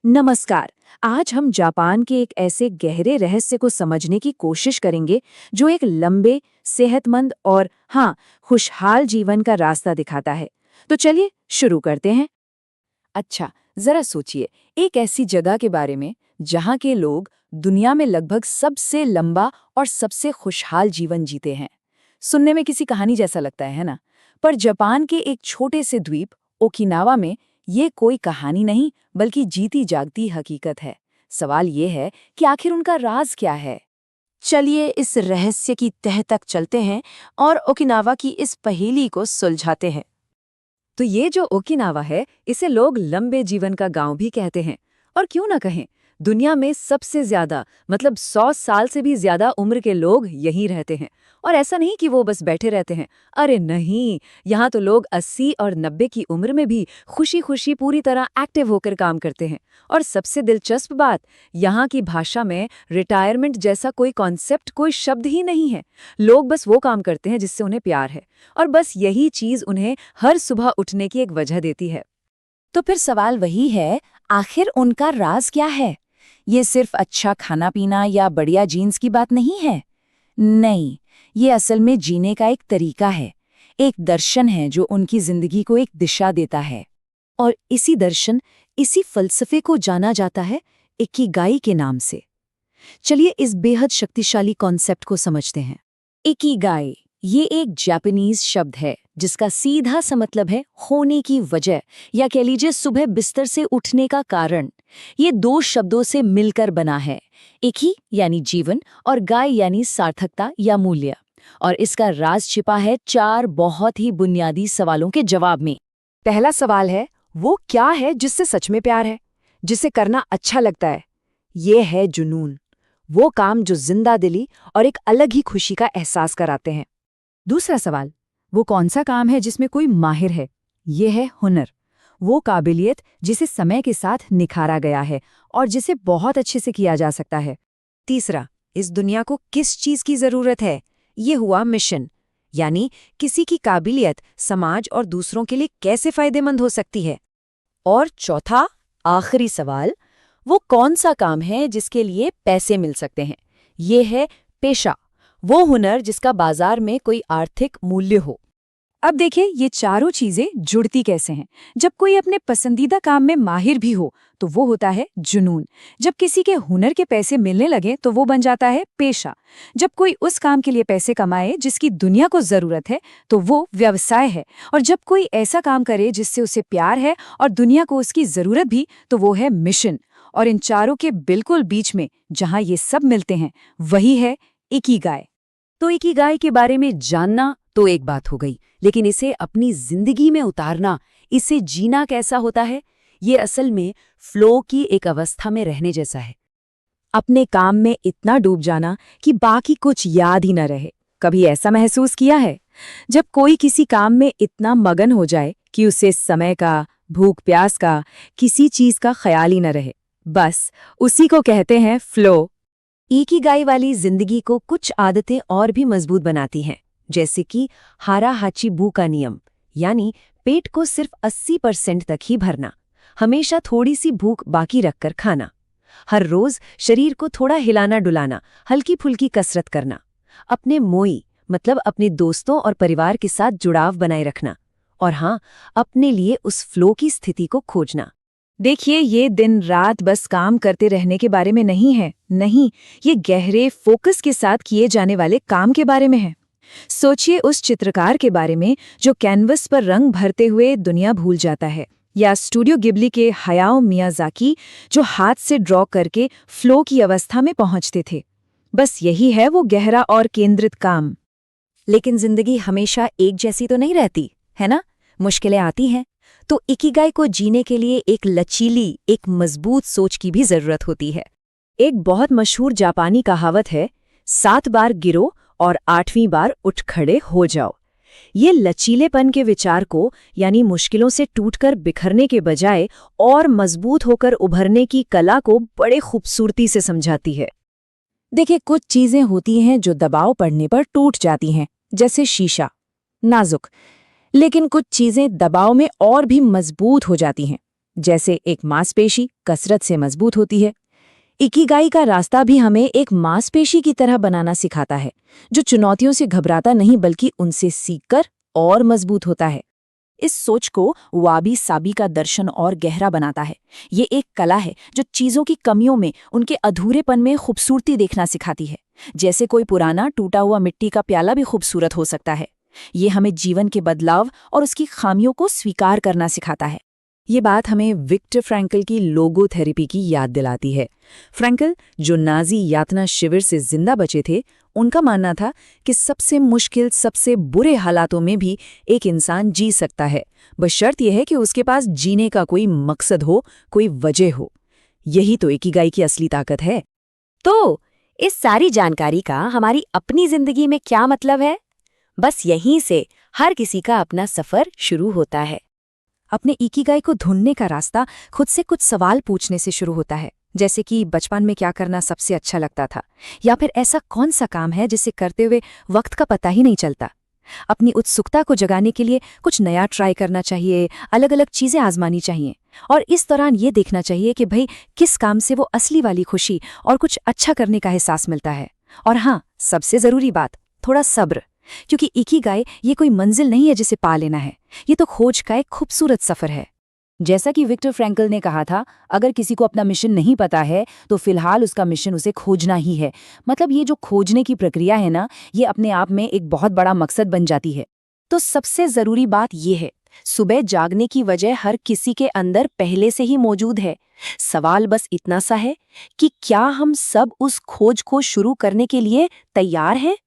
नमस्कार। आज हम जापान के एक ऐसे गहरे रहस्य को समझने की कोशिश करेंगे जो एक लंबे, सेहतमंद और खुशहाल जीवन का रास्ता दिखाता है। तो चलिए शुरू करते हैं। अच्छा, जरा सोचिए, एक ऐसी जगह के बारे में जहाँ के लोग दुनिया में लगभग सबसे लंबा और सबसे खुशहाल जीवन जीते हैं। सुनने में किसी कहानी जैसा लगता है ना? पर जापान के एक छोटे से द्वीप ओकिनावा में ये कोई कहानी नहीं, बल्कि जीती जागती हकीकत है। सवाल ये है कि आखिर उनका राज क्या है? चलिए इस रहस्य की तह तक चलते हैं और ओकिनावा की इस पहेली को सुलझाते हैं। तो ये जो ओकिनावा है, इसे लोग लंबे जीवन का गांव भी कहते हैं। और क्यों ना कहें, दुनिया में सबसे ज्यादा 100 साल से भी ज्यादा उम्र के लोग यहीं रहते हैं। और ऐसा नहीं कि वो बस बैठे रहते हैं। अरे नहीं, यहाँ तो लोग 80 और 90 की उम्र में भी खुशी खुशी पूरी तरह एक्टिव होकर काम करते हैं। और सबसे दिलचस्प बात, यहाँ की भाषा में रिटायरमेंट जैसा कोई कॉन्सेप्ट, कोई शब्द ही नहीं है। लोग बस वो काम करते हैं जिससे उन्हें प्यार है, और बस यही चीज उन्हें हर सुबह उठने की एक वजह देती है। तो फिर सवाल वही है, आखिर उनका राज क्या है? ये सिर्फ अच्छा खाना पीना या बढ़िया जीन्स की बात नहीं है। नहीं, ये असल में जीने का एक तरीका है, एक दर्शन है जो उनकी जिंदगी को एक दिशा देता है। और इसी दर्शन, इसी फलसफे को जाना जाता है इकिगाई के नाम से। चलिए इस बेहद शक्तिशाली कॉन्सेप्ट को समझते हैं। इकिगाई ये एक जापानीज शब्द है जिसका सीधा सा मतलब है होने की वजह, या कह लीजिए सुबह बिस्तर से उठने का कारण। ये दो शब्दों से मिलकर बना है, इकी यानी जीवन और गाय यानी सार्थकता या मूल्य। और इसका राज छिपा है 4 बहुत ही बुनियादी सवालों के जवाब में। पहला सवाल है, वो क्या है जिससे सच में प्यार है, जिसे करना अच्छा लगता है? ये है जुनून, वो काम जो जिंदा दिली और एक अलग ही खुशी का एहसास कराते हैं। दूसरा सवाल, वो कौन सा काम है जिसमें कोई माहिर है? ये है हुनर, वो काबिलियत जिसे समय के साथ निखारा गया है और जिसे बहुत अच्छे से किया जा सकता है। तीसरा, इस दुनिया को किस चीज की जरूरत है? ये हुआ मिशन, यानी किसी की काबिलियत समाज और दूसरों के लिए कैसे फायदेमंद हो सकती है। और चौथा, आखिरी सवाल, वो कौन सा काम है जिसके लिए पैसे मिल सकते हैं? ये है पेशा, वो हुनर जिसका बाजार में कोई आर्थिक मूल्य हो। अब देखिए ये चारों चीजें जुड़ती कैसे हैं। जब कोई अपने पसंदीदा काम में माहिर भी हो तो वो होता है जुनून। जब किसी के हुनर के पैसे मिलने लगे तो वो बन जाता है पेशा। जब कोई उस काम के लिए पैसे कमाए जिसकी दुनिया को जरूरत है तो वो व्यवसाय है। और जब कोई ऐसा काम करे जिससे उसे प्यार है और दुनिया को उसकी जरूरत भी, तो वो है मिशन। और इन चारों के बिल्कुल बीच में जहां ये सब मिलते हैं, वही है इकिगाई। तो इकिगाई के बारे में जानना तो एक बात हो गई, लेकिन इसे अपनी जिंदगी में उतारना, इसे जीना कैसा होता है? ये असल में फ्लो की एक अवस्था में रहने जैसा है। अपने काम में इतना डूब जाना कि बाकी कुछ याद ही न रहे। कभी ऐसा महसूस किया है? जब कोई किसी काम में इतना मगन हो जाए कि उसे समय का, भूख प्यास का, किसी चीज का ख्याल ही न रहे, बस उसी को कहते हैं फ्लो। इकिगाई वाली जिंदगी को कुछ आदतें और भी मजबूत बनाती हैं, जैसे कि हारा हाची बू का नियम, यानी पेट को सिर्फ 80% तक ही भरना, हमेशा थोड़ी सी भूख बाकी रखकर खाना, हर रोज शरीर को थोड़ा हिलाना डुलाना, हल्की फुल्की कसरत करना, अपने मोई मतलब अपने दोस्तों और परिवार के साथ जुड़ाव बनाए रखना, और अपने लिए उस फ्लो की स्थिति को खोजना। देखिए ये दिन रात बस काम करते रहने के बारे में नहीं है, नहीं, ये गहरे फोकस के साथ किए जाने वाले काम के बारे में है। सोचिए उस चित्रकार के बारे में जो कैनवस पर रंग भरते हुए दुनिया भूल जाता है, या स्टूडियो गिबली के हयाओ मियाज़ाकी जो हाथ से ड्रॉ करके फ्लो की अवस्था में पहुंचते थे। बस यही है वो गहरा और केंद्रित काम। लेकिन जिंदगी हमेशा एक जैसी तो नहीं रहती, है ना? मुश्किलें आती हैं। तो इकिगाई को जीने के लिए एक लचीली, एक मजबूत सोच की भी जरूरत होती है। एक बहुत मशहूर जापानी कहावत है, 7 बार गिरो और 8वीं बार उठ खड़े हो जाओ। ये लचीलेपन के विचार को, यानी मुश्किलों से टूटकर बिखरने के बजाय और मजबूत होकर उभरने की कला को बड़े खूबसूरती से समझाती है। देखिए कुछ चीजें होती हैं जो दबाव पड़ने पर टूट जाती हैं, जैसे शीशा, नाजुक, लेकिन कुछ चीजें दबाव में और भी मजबूत हो जाती हैं, जैसे एक मांसपेशी कसरत से मजबूत होती है। इकिगाई का रास्ता भी हमें एक मांसपेशी की तरह बनाना सिखाता है, जो चुनौतियों से घबराता नहीं बल्कि उनसे सीखकर और मजबूत होता है। इस सोच को वाबी साबी का दर्शन और गहरा बनाता है। ये एक कला है जो चीजों की कमियों में, उनके अधूरेपन में खूबसूरती देखना सिखाती है। जैसे कोई पुराना टूटा हुआ मिट्टी का प्याला भी खूबसूरत हो सकता है। ये हमें जीवन के बदलाव और उसकी खामियों को स्वीकार करना सिखाता है। ये बात हमें विक्टर फ्रैंकल की लोगोथेरेपी की याद दिलाती है। फ्रैंकल, जो नाजी यातना शिविर से जिंदा बचे थे, उनका मानना था कि सबसे मुश्किल, सबसे बुरे हालातों में भी एक इंसान जी सकता है, बस शर्त यह है कि उसके पास जीने का कोई मकसद हो, कोई वजह हो। यही तो इकिगाई की असली ताकत है। तो इस सारी जानकारी का हमारी अपनी जिंदगी में क्या मतलब है? बस यहीं से हर किसी का अपना सफर शुरू होता है। अपने इकिगाई को ढूंढने का रास्ता खुद से कुछ सवाल पूछने से शुरू होता है, जैसे कि बचपन में क्या करना सबसे अच्छा लगता था, या फिर ऐसा कौन सा काम है जिसे करते हुए वक्त का पता ही नहीं चलता। अपनी उत्सुकता को जगाने के लिए कुछ नया ट्राई करना चाहिए, अलग अलग चीजें आजमानी चाहिए, और इस दौरान ये देखना चाहिए कि भाई किस काम से वो असली वाली खुशी और कुछ अच्छा करने का एहसास मिलता है। और हाँ, सबसे जरूरी बात, थोड़ा सब्र, क्योंकि इकिगाई ये कोई मंजिल नहीं है जिसे पा लेना है, ये तो खोज का एक खूबसूरत सफर है। जैसा कि विक्टर फ्रैंकल ने कहा था, अगर किसी को अपना मिशन नहीं पता है तो फिलहाल उसका मिशन उसे खोजना ही है। मतलब ये जो खोजने की प्रक्रिया है ना, ये अपने आप में एक बहुत बड़ा मकसद बन जाती है। तो सबसे जरूरी बात ये है, सुबह जागने की वजह हर किसी के अंदर पहले से ही मौजूद है। सवाल बस इतना सा है कि क्या हम सब उस खोज को शुरू करने के लिए तैयार हैं?